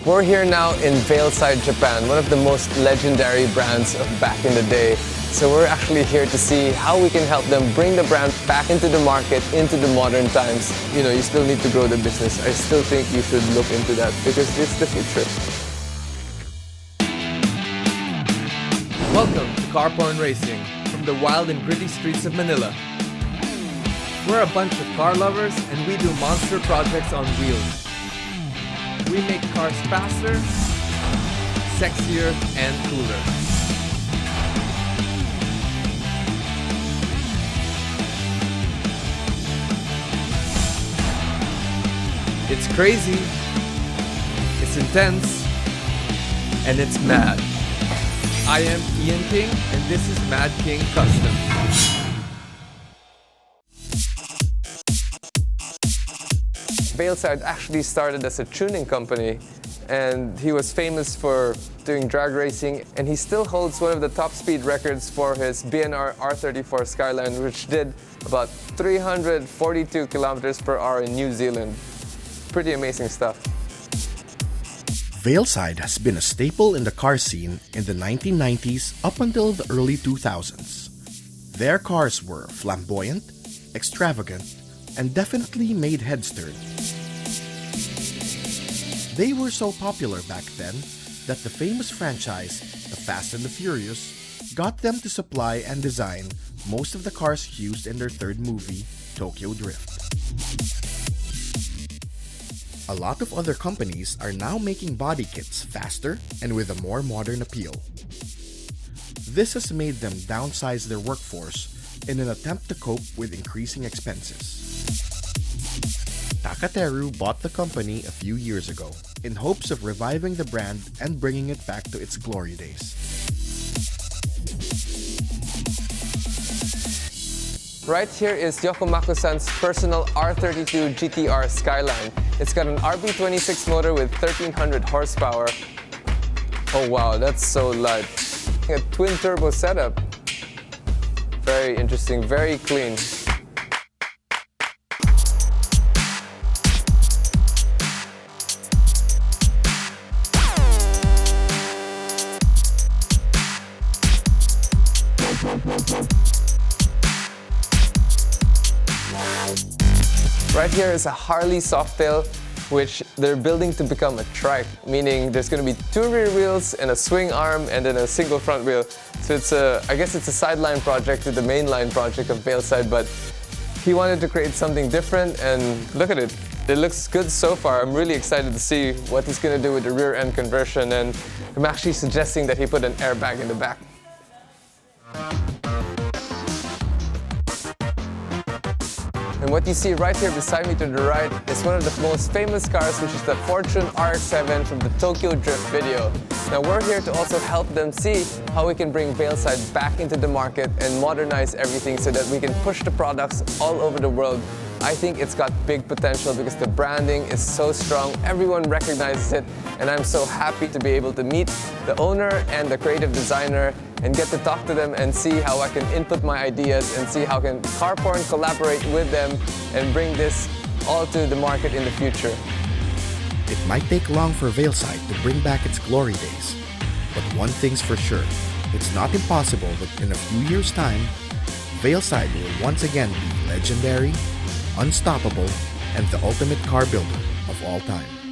We're here now in Veilside, Japan, one of the most legendary brands of back in the day. So we're actually here to see how we can help them bring the brand back into the market, into the modern times. You know, you still need to grow the business. I still think you should look into that because it's the future. Welcome to Car Porn Racing from the wild and gritty streets of Manila. We're a bunch of car lovers and we do monster projects on wheels. We make cars faster, sexier, and cooler. It's crazy, it's intense, and it's mad. I am Ian King, and this is Mad King Custom. Veilside actually started as a tuning company, and he was famous for doing drag racing, and he still holds one of the top speed records for his BNR R34 Skyline, which did about 342 kilometers per hour in New Zealand. Pretty amazing stuff. Veilside has been a staple in the car scene in the 1990s up until the early 2000s. Their cars were flamboyant, extravagant, and definitely made heads turn. They were so popular back then that the famous franchise, The Fast and the Furious, got them to supply and design most of the cars used in their third movie, Tokyo Drift. A lot of other companies are now making body kits faster and with a more modern appeal. This has made them downsize their workforce in an attempt to cope with increasing expenses. Takateru bought the company a few years ago in hopes of reviving the brand and bringing it back to its glory days. Right here is Yokomaku-san's personal R32 GTR Skyline. It's got an RB26 motor with 1300 horsepower. Oh wow, that's so light. A twin turbo setup. Very interesting, very clean. Right here is a Harley Softail, which they're building to become a trike, meaning there's going to be two rear wheels and a swing arm and then a single front wheel. So I guess it's a sideline project to the mainline project of Veilside, but he wanted to create something different, and look at it. It looks good so far. I'm really excited to see what he's going to do with the rear end conversion, and I'm actually suggesting that he put an airbag in the back. And what you see right here beside me to the right is one of the most famous cars, which is the Fortune RX-7 from the Tokyo Drift video. Now we're here to also help them see how we can bring Veilside back into the market and modernize everything so that we can push the products all over the world. I think it's got big potential because the branding is so strong, everyone recognizes it, and I'm so happy to be able to meet the owner and the creative designer and get to talk to them and see how I can input my ideas and see how can Car Porn collaborate with them and bring this all to the market in the future. It might take long for Veilside to bring back its glory days, but one thing's for sure, it's not impossible that in a few years' time, Veilside will once again be legendary, unstoppable, and the ultimate car builder of all time.